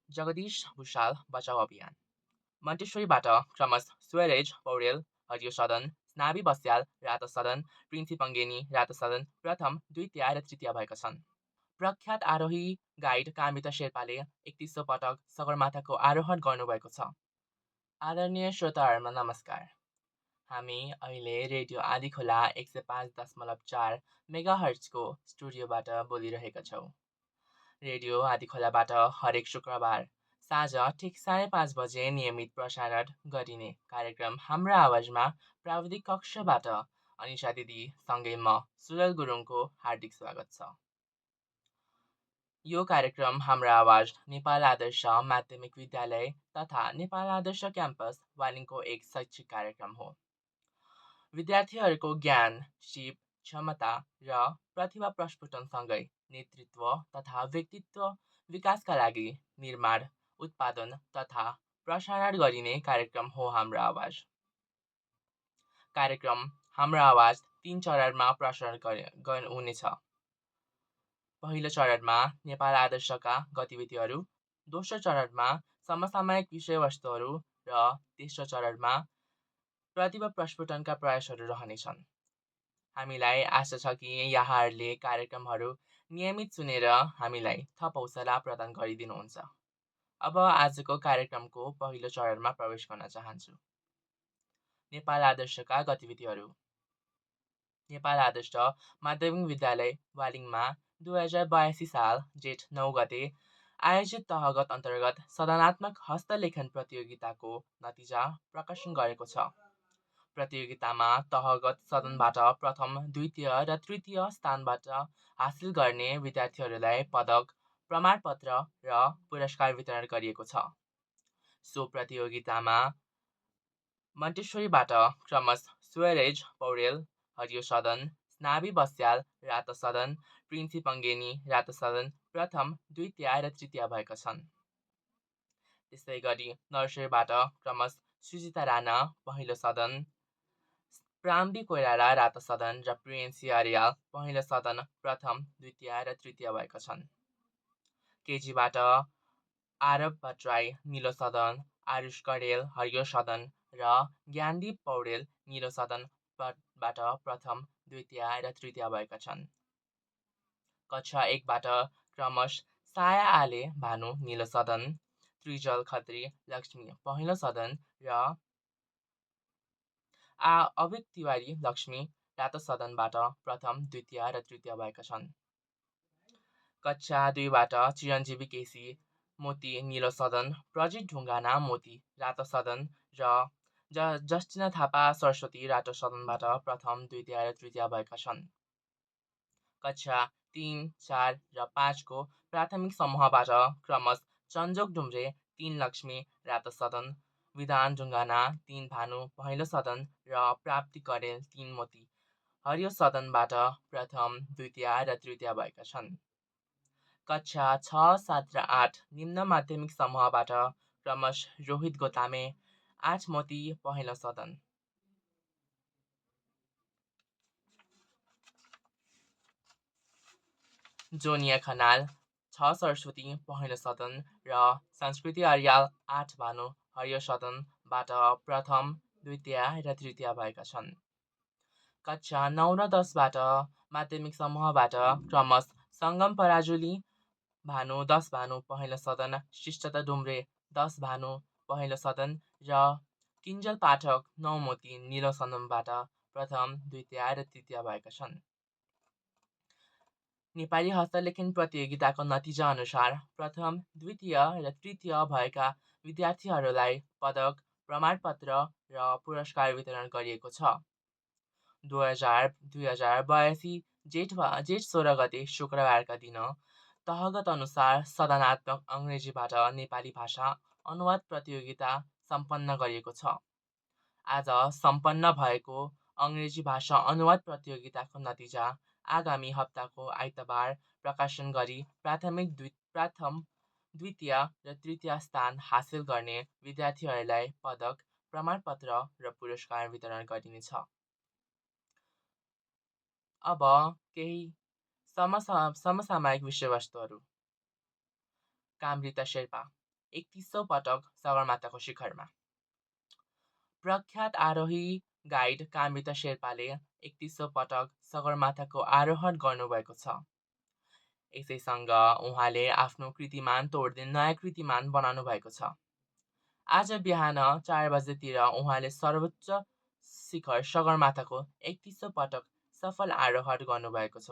जगदीश भुषाल बचाउ अभियान मन्टेश्वरीबाट क्रमश स्वरेज पौडेल हरियो सदन स्नाबी बस्याल रातो सदन प्रिन्सी पङ्गेनी रातो सदन प्रथम द्वितीय र तृतीय भएका छन्। प्रख्यात आरोही गाइड कामिता शेर्पाले 3100 पटक सगरमाथाको आरोहण गर्नुभएको छ। आदरणीय श्रोताहरूमा नमस्कार। हामी अहिले रेडियो आदिखोला 105.4 मेगाहर्जको स्टुडियोबाट बोलिरहेका छौँ। रेडियो आदिखोलाबाट हरेक शुक्रबार साँझ ठिक 5:30 बजे नियमित प्रसारण गरिने कार्यक्रम हाम्रो आवाजमा प्राविधिक कक्षबाट अनिशा दिदी सँगै म सुरल गुरुङको हार्दिक स्वागत छ। यो कार्यक्रम हाम्रो आवाज नेपाल आदर्श माध्यमिक विद्यालय तथा नेपाल आदर्श क्याम्पस वालिङको एक शैक्षिक कार्यक्रम हो। विद्यार्थीहरूको ज्ञान, सिप, क्षमता र प्रतिभा प्रस्फुटनसँगै नेतृत्व तथा व्यक्तित्व विकासका लागि निर्माण, उत्पादन तथा प्रसारण गरिने कार्यक्रम हो हाम्रो आवाज। कार्यक्रम हाम्रो आवाज 3 चरणमा प्रसारण हुनेछ। पहिलो चरणमा नेपाल आदर्शका गतिविधिहरू, दोस्रो चरणमा समसामयिक विषयवस्तुहरू र तेस्रो चरणमा प्रतिभा प्रस्फुटनका प्रयासहरू रहनेछन्। हामीलाई आशा छ कि यहाँहरूले कार्यक्रमहरू नियमित सुनेर हामीलाई थप हौसला प्रदान गरिदिनुहुन्छ। अब आजको कार्यक्रमको पहिलो चरणमा प्रवेश गर्न चाहन्छु। नेपाल आदर्शका गतिविधिहरू। नेपाल आदर्श माध्यमिक विद्यालय वालिङमा 2082 साल जेठ 9 गते आयोजित तहगत अन्तर्गत सदनात्मक हस्तलेखन प्रतियोगिताको नतिजा प्रकाशन गरेको छ। प्रतियोगितामा तहगत सदनबाट प्रथम, द्वितीय र तृतीय स्थानबाट हासिल गर्ने विद्यार्थीहरूलाई पदक, प्रमाणपत्र र पुरस्कार वितरण गरिएको छ। सो प्रतियोगितामा मन्टेश्वरीबाट क्रमश स्वरेज पौडेल हरियो सदन, स्नाबी बस्याल रातो सदन, प्रिन्सी पङ्गेनी रातो सदन प्रथम, द्वितीय र तृतीय भएका छन्। त्यसै गरी नर्सरीबाट क्रमश सुजिता राणा पहिलो सदन, प्राम्बी कोइराला रातो सदन र प्रियन्सी आर्याल पहिलो सदन प्रथम, द्वितीय र तृतीय भएका छन्। केजीबाट आरब भट्टराई निलो सदन, आरुष कडेल हरियो सदन र ज्ञानदीप पौडेल निलो सदनबाट प्रथम, द्वितीय र तृतीय भएका छन्। कक्षा 1बाट क्रमश साया आले भानु निलो सदन, त्रिजल खत्री लक्ष्मी पहिलो सदन र अभिक तिवारी लक्ष्मी रातो सदनबाट प्रथम, द्वितीय र तृतीय भएका छन्। कक्षा 2बाट चिरञ्जीवी केसी मोती निलो सदन, प्रजित ढुङ्गाना मोती रातो सदन र जस्टिना थापा सरस्वती रातो सदनबाट प्रथम, द्वितीय र तृतीय भएका छन्। कक्षा 3, 4 र 5को प्राथमिक समूहबाट क्रमश चन्जोक डुम्रे 3 लक्ष्मी रातो सदन, विधान ढुङ्गाना 3 भानु पहिलो सदन र प्राप्ति करेल 3 मोती हरियो सदनबाट प्रथम, द्वितीय र तृतीय भएका छन्। कक्षा 6, 7 र 8 निम्न माध्यमिक समूहबाट क्रमश रोहित गोतामे 8 मोती पहिलो सदन, जोनिया खनाल 6 सरस्वती पहिलो सदन र संस्कृति आर्याल 8 भानु हरियो सदनबाट प्रथम, द्वितीय र तृतीय भएका छन्। कक्षा 9 र 10बाट माध्यमिक समूहबाट क्रमश सङ्गम पराजुली भानु 10 भानु पहिलो सदन, शिष्टता डुम्रे 10 भानु पहिलो सदन र किन्जल पाठक 9 मोती निलो सदनबाट प्रथम, द्वितीय र तृतीय भएका छन्। नेपाली हस्तलेखन प्रतियोगिताको नतिजा अनुसार प्रथम, द्वितीय र तृतीय भएका विद्यार्थीहरूलाई पदक, प्रमाणपत्र र पुरस्कार वितरण गरिएको छ। 2082 जेठ 16 गते शुक्रबारका दिन तहगत अनुसार सदनात्मक अङ्ग्रेजीबाट नेपाली भाषा अनुवाद प्रतियोगिता सम्पन्न गरिएको छ। आज सम्पन्न भएको अङ्ग्रेजी भाषा अनुवाद प्रतियोगिताको नतिजा आगामी हप्ताको आइतबार प्रकाशन गरी प्रथम, द्वितीय र तृतीय स्थान हासिल गर्ने विद्यार्थीहरूलाई पदक, प्रमाणपत्र र पुरस्कार वितरण गरिनेछ। अब केही समसामयिक विषयवस्तुहरू। कामृता शेर्पा 31औं पटक सगरमाथाको शिखरमा। प्रख्यात आरोही गाइड कामृता शेर्पाले 31औं पटक सगरमाथाको आरोहण गर्नुभएको छ। यसैसँग उहाँले आफ्नो कीर्तिमान तोड्दै नयाँ कीर्तिमान बनाउनु भएको छ। आज बिहान 4 बजेतिर उहाँले सर्वोच्च शिखर सगरमाथाको 31औं पटक सफल आरोहण गर्नुभएको छ।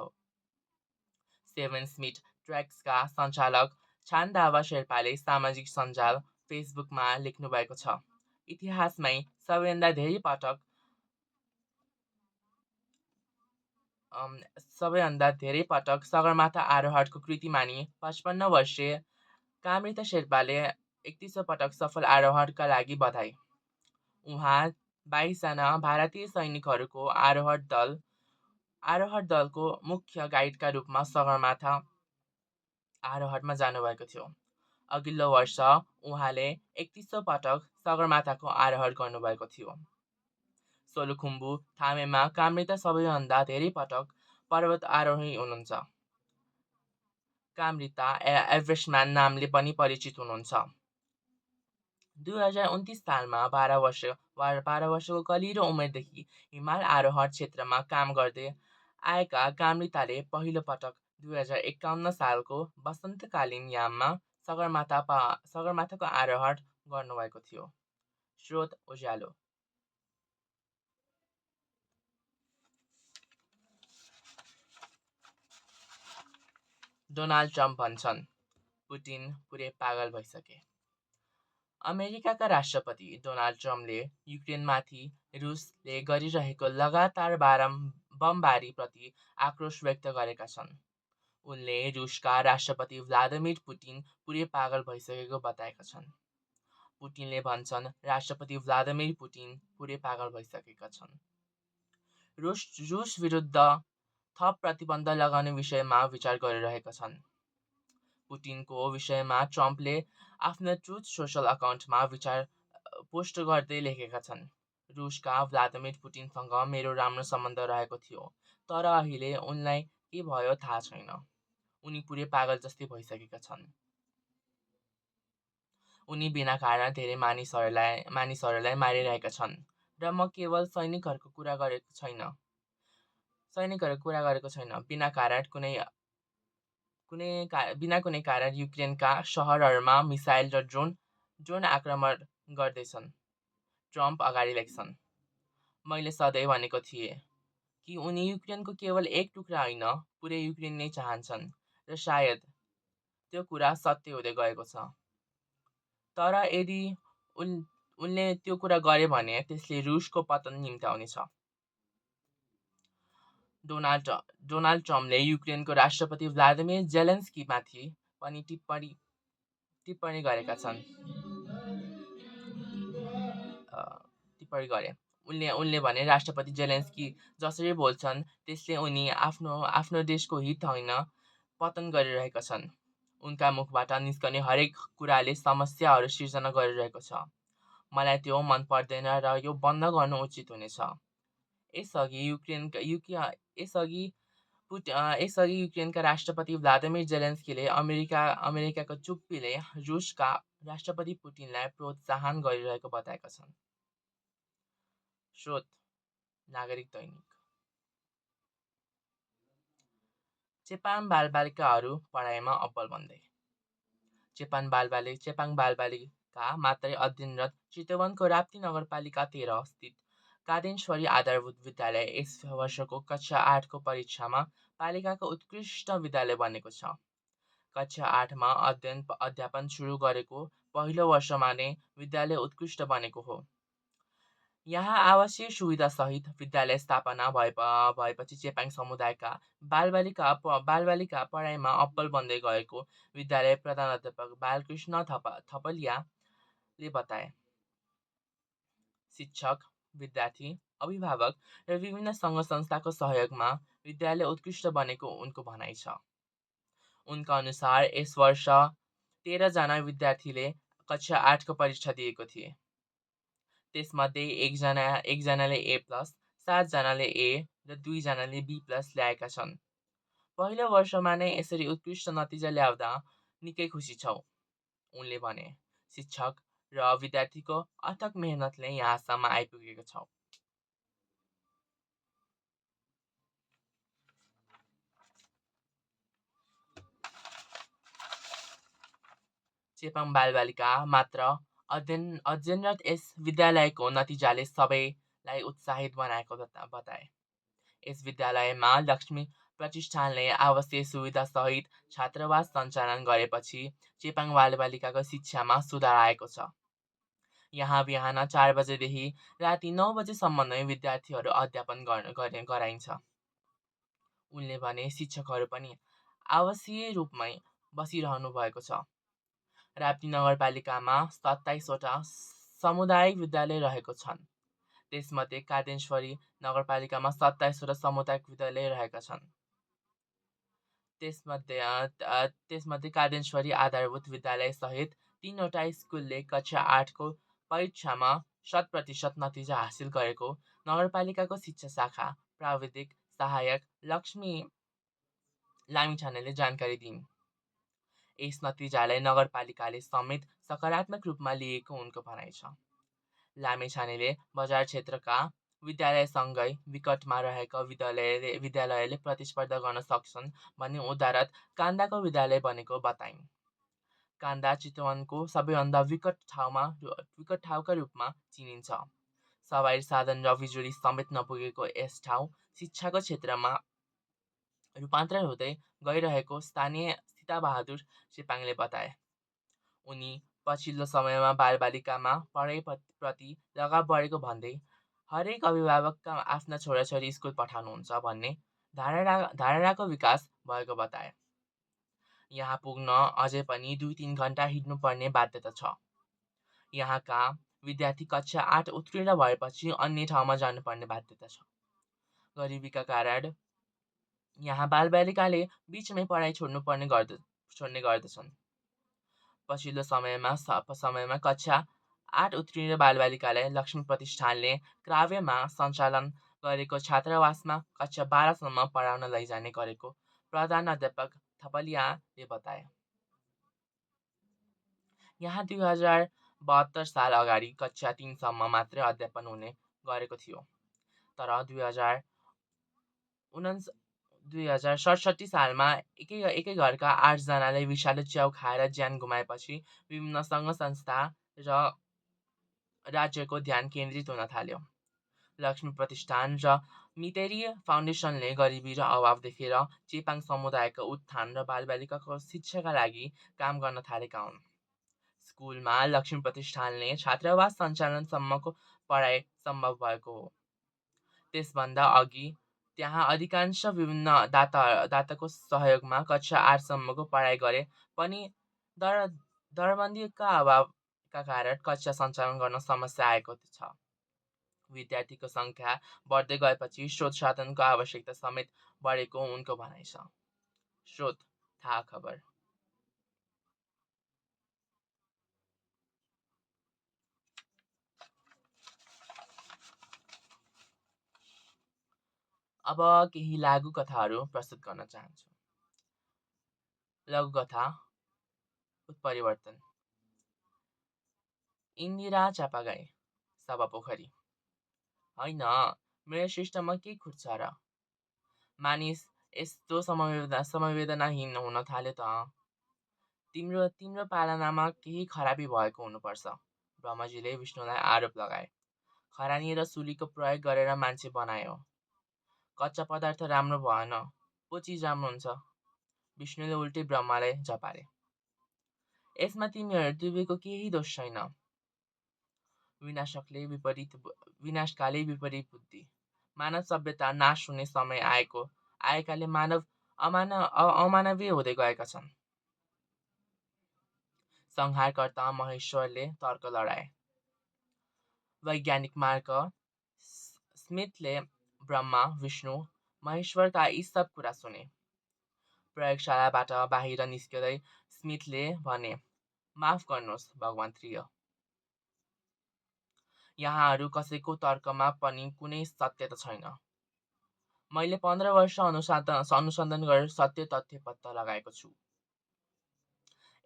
सेभेन स्मिथ ट्रेक्सका सञ्चालक छानदावा शेर्पाले सामाजिक सञ्जाल फेसबुकमा लेख्नुभएको छ, इतिहासमै सबैभन्दा धेरै पटक सगरमाथा आरोहणको कृति मानी 55 वर्षीय कामृता शेर्पाले 31औं पटक सफल आरोहणका लागि बधाई। उहाँ 22 जना भारतीय सैनिकहरूको आरोहण दलको मुख्य गाइडका रूपमा सगरमाथा आरोहणमा जानुभएको थियो। अघिल्लो वर्ष उहाँले 31औं पटक सगरमाथाको आरोहण गर्नुभएको थियो। सोलुखुम्बु थामेमा कामृता सबैभन्दा धेरै पटक पर्वत आरोही हुनुहुन्छ। कामृता एभरेस्टम्यान नामले पनि परिचित हुनुहुन्छ। 2029 सालमा 12 वर्षको कलिलो उमेरदेखि हिमाल आरोहण क्षेत्रमा काम गर्दै आएका कामृताले पहिलो पटक 2051 सालको वसन्तकालीन याममा सगरमाथाको आरोहण गर्नुभएको थियो। स्रोत उज्यालो। डोनाल्ड ट्रम्प भन्छन्, पुटिन पुरै पागल भइसके। अमेरिकाका राष्ट्रपति डोनाल्ड ट्रम्पले युक्रेनमाथि रुसले गरिरहेको लगातार बमबारीप्रति आक्रोश व्यक्त गरेका छन्। उनले रुसका राष्ट्रपति भ्लादिमिर पुटिन पुरै पागल भइसकेको बताएका छन्। पुटिनले भन्छन् राष्ट्रपति भ्लादिमिर पुटिन पुरै पागल भइसकेका छन्। रुस विरुद्ध थप प्रतिबन्ध लगाउने विषयमा विचार गरिरहेका छन्। पुटिनको विषयमा ट्रम्पले आफ्नो ट्रुथ सोसल अकाउन्टमा विचार पोस्ट गर्दै लेखेका छन्, रुसका भ्लादिमिर पुटिनसँग मेरो राम्रो सम्बन्ध रहेको थियो, तर अहिले उनलाई के भयो थाहा छैन। उनी पुरै पागल जस्तै भइसकेका छन्। उनी बिना कारण धेरै मानिसहरूलाई मारिरहेका छन् र म केवल सैनिकहरूको कुरा गरेको छैन। बिना कुनै कारण युक्रेनका सहरहरूमा मिसाइल र ड्रोन आक्रमण गर्दैछन्। ट्रम्प अगाडि लेख्छन्, मैले सधैँ भनेको थिएँ कि उनी युक्रेनको केवल एक टुक्रा होइन, पुरै युक्रेन नै चाहन्छन् र सायद त्यो कुरा सत्य हुँदै गएको छ। तर यदि उनले त्यो कुरा गरे भने त्यसले रुसको पतन निम्त्याउनेछ। डोनाल्ड ट्रम्पले युक्रेनको राष्ट्रपति भ्लादिमिर जेलेन्स्कीमाथि पनि टिप्पणी गरे। उनले भने राष्ट्रपति जेलेन्स्की जसरी बोल्छन् त्यसले उनी आफ्नो देशको हित होइन पतन गरिरहेका छन्। उनका मुखबाट निस्कने हरेक कुराले समस्याहरू सिर्जना गरिरहेको छ। मलाई त्यो मन पर्दैन र यो बन्द गर्नु उचित हुनेछ। यसअघि युक्रेनका राष्ट्रपति भ्लादिमिर जेलेन्स्कीले अमेरिकाको चुप्पीले रुसका राष्ट्रपति पुटिनलाई प्रोत्साहन गरिरहेको बताएका छन्। स्रोत नागरिक दैनिक। चेपाङ बालबालिकाहरू पढाइमा अब्बल बन्दै। चेपाङ बालबालिका मात्रै अध्ययनरत चितवनको राप्ती नगरपालिका 13 स्थित कादेश्वरी आधारभूत विद्यालय यस वर्षको कक्षा 8को परीक्षामा पालिकाको उत्कृष्ट विद्यालय बनेको छ। कक्षा 8मा अध्यापन सुरु गरेको पहिलो वर्षमा नै विद्यालय उत्कृष्ट बनेको हो। यहाँ आवासीय सुविधासहित विद्यालय स्थापना भएपछि चेपाङ समुदायका बालबालिका पढाइमा अब्बल बन्दै गएको विद्यालय प्रधानाध्यापक बालकृष्ण थपलियाले बताए। शिक्षक, विद्यार्थी, अभिभावक र विभिन्न सङ्घ संस्थाको सहयोगमा विद्यालय उत्कृष्ट बनेको उनको भनाइ छ। उनका अनुसार यस वर्ष 13 जना विद्यार्थीले कक्षा 8को परीक्षा दिएको थिए। त्यसमध्ये एकजनाले A+, 7 जनाले A र 2 जनाले B+ ल्याएका छन्। पहिलो वर्षमा नै यसरी उत्कृष्ट नतिजा ल्याउँदा निकै खुसी छौँ, उनले भने। शिक्षक र विद्यार्थीको अथक मेहनतले यहाँसम्म आइपुगेको छ। चेपाङ बालबालिका मात्र अध्ययनरत यस विद्यालयको नतिजाले सबैलाई उत्साहित बनाएको बताए। यस विद्यालयमा लक्ष्मी प्रतिष्ठानले आवश्यक सुविधासहित छात्रावास सञ्चालन गरेपछि चेपाङ बालबालिकाको शिक्षामा सुधार आएको छ। यहाँ बिहान 4 बजेदेखि राति 9 बजेसम्म नै विद्यार्थीहरू अध्यापन गराइन्छ। उनले भने शिक्षकहरू पनि आवासीय रूपमै बसिरहनु भएको छ। राप्ती नगरपालिकामा 27वटा सामुदायिक विद्यालय रहेको छन्। त्यसमध्ये कादेश्वरी नगरपालिकामा 27वटा सामुदायिक विद्यालय रहेका छन्। त्यसमध्ये कादेश्वरी आधारभूत विद्यालयसहित 3वटा स्कुलले कक्षा 8को परीक्षामा 100% नतिजा हासिल गरेको नगरपालिकाको शिक्षा शाखा प्राविधिक सहायक लक्ष्मी लामिछानेले जानकारी दिइन्। यस नतिजालाई नगरपालिकाले समेत सकारात्मक रूपमा लिएको उनको भनाइ छ। लामिछानेले बजार क्षेत्रका विद्यालयसँगै विकटमा रहेका विद्यालयले प्रतिस्पर्धा गर्न सक्छन् भनी उदारत कान्दाको विद्यालय बनेको बताइन्। कान्दा चितवनको सबैभन्दा विकट ठाउँका रूपमा चिनिन्छ। सवारी साधन र बिजुली समेत नपुगेको यस ठाउँ शिक्षाको क्षेत्रमा रूपान्तरण हुँदै गइरहेको स्थानीय सीताबहादुर चेपाङले बताए। उनी पछिल्लो समयमा बालबालिकामा पढाइप्रति लगाव बढेको भन्दै हरेक अभिभावकका आफ्ना छोराछोरी स्कुल पठाउनुहुन्छ भन्ने धारणाको विकास भएको बताए। यहाँ पुग्न अझै पनि 2-3 घण्टा हिँड्नुपर्ने बाध्यता छ। यहाँका विद्यार्थी कक्षा 8 उत्तीर्ण भएपछि अन्य ठाउँमा जानुपर्ने बाध्यता छ। गरिबीका कारण यहाँ बालबालिकाले बीचमै पढाइ छोड्ने गर्दछन्। पछिल्लो समयमा कक्षा 8 उत्तीर्ण बालबालिकालाई लक्ष्मी प्रतिष्ठानले क्रावेमा सञ्चालन गरेको छात्रावासमा कक्षा 12सम्म पढाउन लैजाने गरेको प्रधानाध्यापक थपलियाले बताए। यहाँ 2072 साल अगाडि कक्षा 3सम्म मात्रै अध्यापन हुने गरेको थियो। तर 2067 सालमा एकै घरका 8 जनाले विषालु च्याउ खाएर ज्यान गुमाएपछि विभिन्न सङ्घ संस्था र राज्यको ध्यान केन्द्रित हुन थाल्यो। लक्ष्मी प्रतिष्ठान र मितेरी फाउन्डेसनले गरिबी र अभाव देखेर चेपाङ समुदायको उत्थान र बालबालिकाको शिक्षाका लागि काम गर्न थालेका हुन्। स्कुलमा लक्ष्मी प्रतिष्ठानले छात्रावास सञ्चालनसम्मको पढाइ सम्भव भएको हो। त्यसभन्दा अघि त्यहाँ अधिकांश विभिन्न दाताको सहयोगमा कक्षा 8सम्मको पढाइ गरे पनि दरबन्दीका अभावका कारण कक्षा सञ्चालन गर्न समस्या आएको छ। विद्यार्थीको सङ्ख्या बढ्दै गएपछि स्रोत साधनको आवश्यकता समेत बढेको उनको भनाइ छ। स्रोत थाहा खबर। अब केही लघु कथाहरू प्रस्तुत गर्न चाहन्छु। लघुकथा उत्परिवर्तन। इन्दिरा चापागाई सभापोखरी। होइन, मेरो सृष्टिमा के खुट्छ र? मानिस यस्तो समवेदनाहीन हुन थाल्यो त? तिम्रो पालनामा केही खराबी भएको हुनुपर्छ, ब्रह्माजीले विष्णुलाई आरोप लगाए। खरानी र सुलीको प्रयोग गरेर मान्छे बनायो। कच्चा पदार्थ राम्रो भएन, पो चिज राम्रो हुन्छ? विष्णुले उल्टै ब्रह्मालाई झपारे। यसमा तिमीहरू दुवैको केही दोष छैन। विनाशकाले विपरीत बुद्धि। मानव सभ्यता नाश हुने समय आएकाले मानव अमानवीय हुँदै गएका छन्। संहारकर्ता महेश्वरले तर्क लडाए। वैज्ञानिक मार्क स्मिथले ब्रह्मा, विष्णु, महेश्वरका यी सब कुरा सुने। प्रयोगशालाबाट बाहिर निस्कँदै स्मिथले भने, माफ गर्नुहोस् भगवान त्रिय। यहाँहरू कसैको तर्कमा पनि कुनै सत्य त छैन। मैले 15 वर्ष अनुसन्धान गरेर सत्य तथ्य पत्ता लगाएको छु।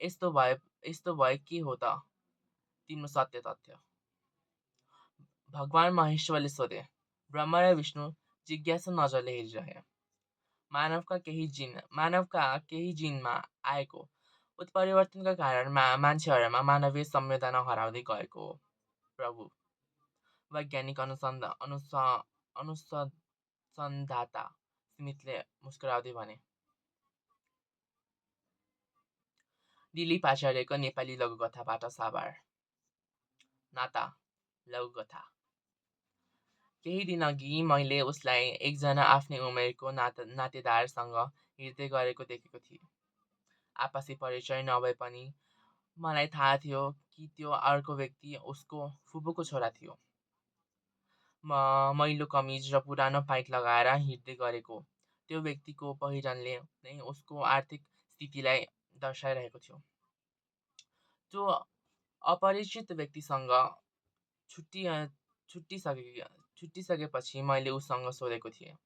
यस्तो भए के हो त? तिम्रो सत्य तथ्य। भगवान महेश्वरले सोधे। ब्रह्मा र विष्णु जिज्ञासा नजरले हेरिरहे। मानवका केही जिनमा आएको उत्परिवर्तनका कारण मान्छेहरूमा मानवीय संवेदना हराउँदै गएको हो प्रभु। वैज्ञानिक अनुसन्धाता स्मिथले मुस्कुराउँदै भने। दिलीप आचार्यको नेपाली लघुकथाबाट साभार। नाता लघुकथा। केही दिन अघि मैले उसलाई एकजना आफ्नै उमेरको नातेदारसँग हिँड्दै गरेको देखेको थिएँ। आपसी परिचय नभए पनि मलाई थाहा थियो कि त्यो अर्को व्यक्ति उसको फुपूको छोरा थियो। मैलो कमिज र पुरानो पाइट लगाएर हिँड्दै गरेको त्यो व्यक्तिको पहिरनले नै उसको आर्थिक स्थितिलाई दर्शाइरहेको थियो। त्यो अपरिचित व्यक्तिसँग छुट्टिसकेपछि मैले उसँग सोधेको थिएँ,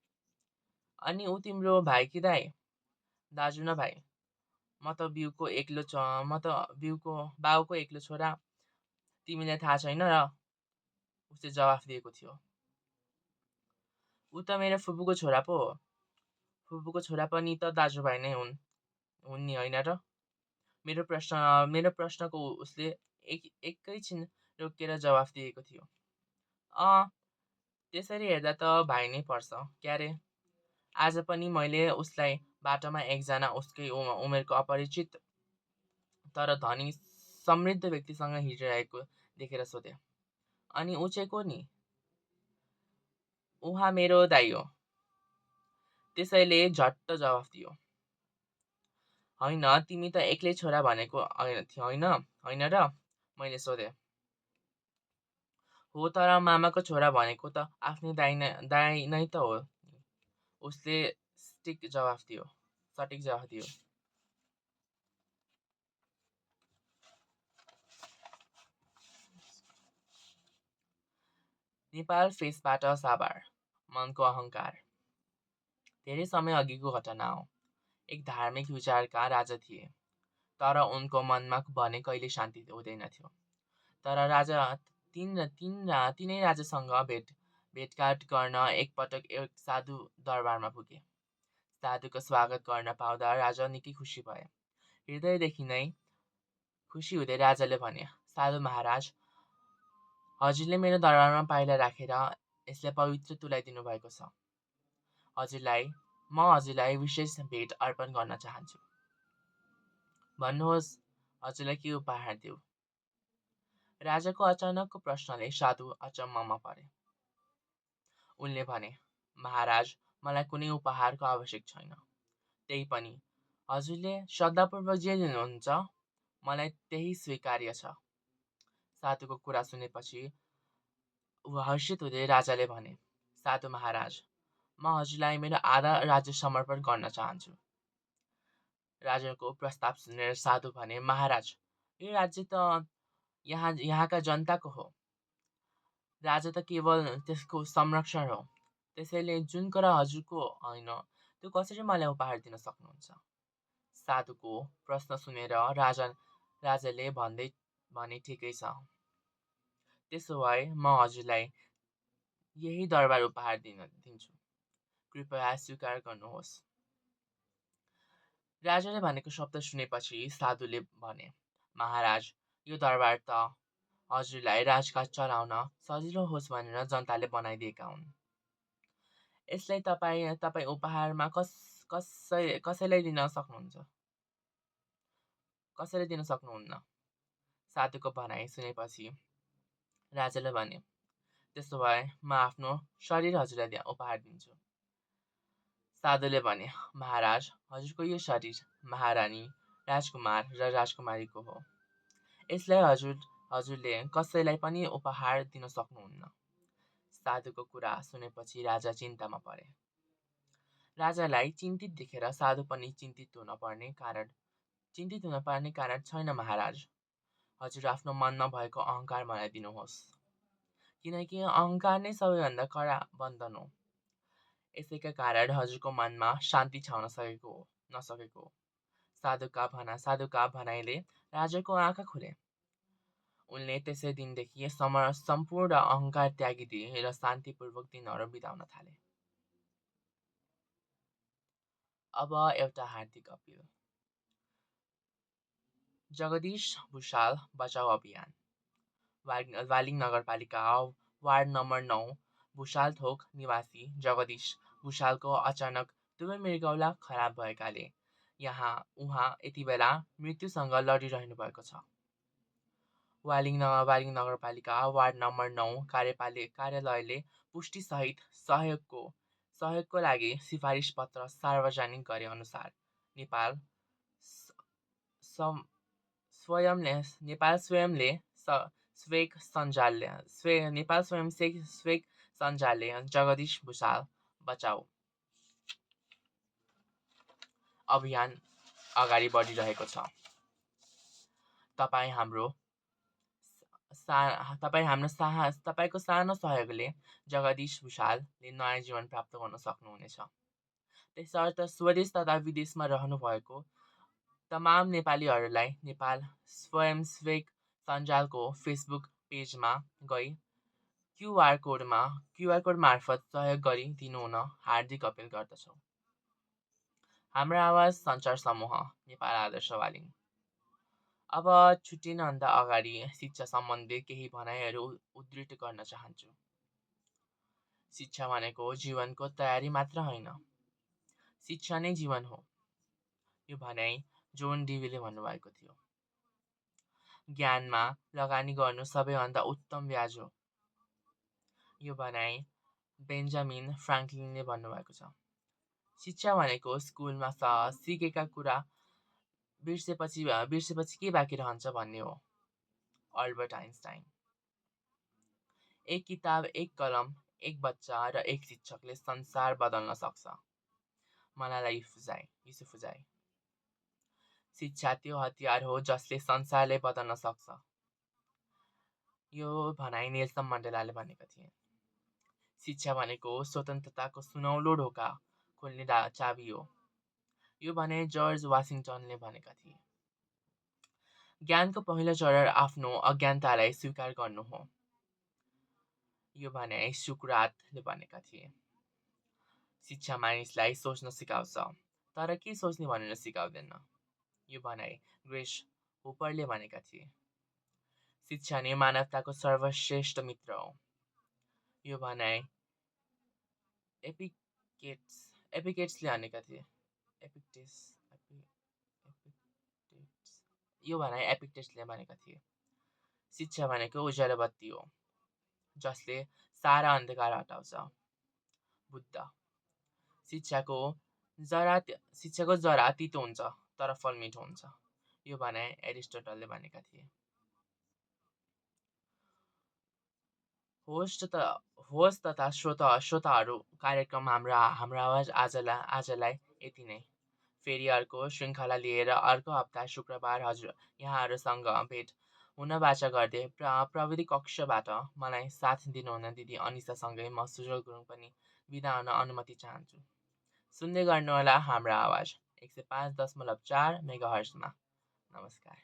अनि ऊ तिम्रो भाइ कि दाइ? दाजु न भाइ? म त बाउको एक्लो छोरा, तिमीलाई थाहा छैन र? उसले जवाफ दिएको थियो। ऊ त मेरो फुपूको छोरा पो हो। फुपूको छोरा पनि त दाजुभाइ नै हुन् नि, होइन र? मेरो प्रश्नको उसले एकैछिन रोकिएर जवाफ दिएको थियो। त्यसरी हेर्दा त भाइ नै पर्छ क्यारे। आज पनि मैले उसलाई बाटोमा एकजना उसकै उमेरको अपरिचित तर धनी समृद्ध व्यक्तिसँग हिँडिरहेको देखेर सोधे, अनि ऊ चाहिँ को नि? उहाँ मेरो दाइ हो। त्यसैले झट्ट जवाफ दियो, होइन तिमी त एक्लै छोरा भनेको होइन र? मैले सोधेँ। हो, तर मामाको छोरा भनेको त आफ्नै दाइ नै त हो। उसले सटिक जवाफ दियो। नेपाल फेसबाट साभार। मनको अहङ्कार। धेरै समय अघिको घटना हो। एक धार्मिक विचारका राजा थिए, तर उनको मनमा भने कहिले शान्ति हुँदैनथ्यो। तर तिनै राजासँग भेटघाट गर्न एकपटक एक साधु दरबारमा पुगे। साधुको स्वागत गर्न पाउँदा राजा निकै खुसी भए। हृदयदेखि नै खुसी हुँदै राजाले भने, साधु महाराज, हजुरले मेरो दरबारमा पाइला राखेर यसलाई पवित्र तुल्याइदिनु भएको छ। म हजुरलाई विशेष भेट अर्पण गर्न चाहन्छु। भन्नुहोस्, हजुरलाई के उपहार दिऊ? राजाको अचानकको प्रश्नले साधु अचम्ममा परे। उनले भने, महाराज, मलाई कुनै उपहारको आवश्यक छैन। त्यही पनि हजुरले श्रद्धापूर्वक जे दिनुहुन्छ मलाई त्यही स्वीकार्य छ। साधुको कुरा सुनेपछि हर्षित हुँदै राजाले भने, साधु महाराज, म हजुरलाई मेरो आधा राज्य समर्पण गर्न चाहन्छु। राजाको प्रस्ताव सुनेर साधु भने, महाराज, यो राज्य त यहाँका जनताको हो। राजा त केवल त्यसको संरक्षण हो। त्यसैले जुन कुरा हजुरको होइन त्यो कसरी मलाई उपहार दिन सक्नुहुन्छ? साधुको प्रश्न सुनेर राजाले भने, ठिकै छ। त्यसो भए म हजुरलाई यही दरबार उपहार दिन्छु। कृपया स्वीकार गर्नुहोस्। राजाले भनेको शब्द सुनेपछि साधुले भने, महाराज, यो दरबार त हजुरलाई राजकाज चलाउन सजिलो होस् भनेर जनताले बनाइदिएका हुन्। यसलाई तपाईँ उपहारमा कसैलाई दिन सक्नुहुन्न। साधुको भनाइ सुनेपछि राजाले भने, त्यसो भए म आफ्नो शरीर हजुरलाई उपहार दिन्छु। साधुले भने, महाराज, हजुरको यो शरीर महारानी, राजकुमार र राजकुमारीको हो। यसलाई हजुरले कसैलाई पनि उपहार दिन सक्नुहुन्न। साधुको कुरा सुनेपछि राजा चिन्तामा परे। राजालाई चिन्तित देखेर साधु पनि चिन्तित हुन पर्ने कारण छैन महाराज। हजुर आफ्नो मनमा भएको अहङ्कार मलाई दिनुहोस्, किनकि अहङ्कार नै सबैभन्दा कडा बन्धन हो। यसैका कारण हजुरको मनमा शान्ति छाउन नसकेको हो। साधुका भनाइले राजाको आँखा खुले। उनले त्यसै दिनदेखि सम्पूर्ण अहङ्कार त्यागिदिए र शान्तिपूर्वक दिनहरू बिताउन थाले। अब एउटा हार्दिक अपिल। जगदीश भुषाल बचाउ अभियान। वालिङ नगरपालिका वार्ड नम्बर 9 भुषालथोक निवासी जगदीश भुषालको अचानक दुवै मृगौला खराब भएकाले उहाँ यति बेला मृत्युसँग लडिरहनु भएको छ। वालिङ नगरपालिका वार्ड नम्बर 9 कार्यालयले पुष्टिसहित सहयोगको लागि सिफारिस पत्र सार्वजनिक गरे अनुसार नेपाल स्वयंसेवक सञ्जालले जगदीश भुषाल बचाउ अभियान अगाडि बढिरहेको छ। तपाईँको सानो सहयोगले जगदीश भुषालले नयाँ जीवन प्राप्त गर्न सक्नुहुनेछ। त्यसर्थ स्वदेश तथा विदेशमा रहनुभएको तमाम नेपालीहरूलाई नेपाल स्वयंसेवक सञ्जालको फेसबुक पेजमा गई क्युआर कोड मार्फत सहयोग गरिदिनुहुन हार्दिक अपिल गर्दछौँ। हाम्रो आवाज सञ्चार समूह नेपाल आदर्श वालिङ। अब छुट्टिनुभन्दा अगाडि शिक्षा सम्बन्धी केही भनाइहरू उद्धृत गर्न चाहन्छु। शिक्षा भनेको जीवनको तयारी मात्र होइन, शिक्षा नै जीवन हो। यो भनाइ जोन डिवीले भन्नुभएको थियो। ज्ञानमा लगानी गर्नु सबैभन्दा उत्तम ब्याज हो। यो भनाइ बेन्जामिन फ्राङ्कलिनले भन्नुभएको छ। शिक्षा भनेको स्कुलमा सिकेका कुरा बिर्सेपछि के बाँकी रहन्छ भन्ने हो। Albert Einstein. एक किताब, एक कलम, एक बच्चा र एक शिक्षकले संसार बदल्न सक्छ। मलाला युसुफजाई। शिक्षा त्यो हतियार हो जसले संसारले बदल्न सक्छ। यो भनाइ नेल्सन मण्डेलाले भनेका थिए। शिक्षा भनेको स्वतन्त्रताको सुनौलो ढोका खोल्ने चाबी हो। यो भनाइ जर्ज वासिङटनले भनेका थिए। ज्ञानको पहिलो चरण आफ्नो अज्ञानतालाई स्वीकार गर्नु हो। यो भनाइ सुकरातले भनेका थिए। शिक्षा मानिसलाई सोच्न सिकाउँछ, तर के सोच्ने भनेर सिकाउँदैन। यो भनाइ ग्रेस हुपरले भनेका थिए। शिक्षा नै मानवताको सर्वश्रेष्ठ मित्र हो। यो भनाइ एपिक्टेट्सले भनेका थिए। यो भनाइ एपिक्टेट्सले भनेका थिए। शिक्षा भनेको उज्यालो बत्ती हो जसले सारा अन्धकार हटाउँछ। बुद्ध। शिक्षाको जरा तितो हुन्छ तर फल मिठो हुन्छ। यो भनाइ एरिस्टोटलले भनेका थिए। होस्ट तथा श्रोताहरू, कार्यक्रम हाम्रो आवाज आजलाई यति नै। फेरि अर्को श्रृङ्खला लिएर अर्को हप्ता शुक्रबार यहाँहरूसँग भेट हुन बाचा गर्दै प्रविधि कक्षबाट मलाई साथ दिनुहुन दिदी अनिसासँगै म सुजल गुरुङ पनि बिदा हुन अनुमति चाहन्छु। सुन्दै गर्नुहोला हाम्रो आवाज 105.4 मेगाहर्जमा। नमस्कार।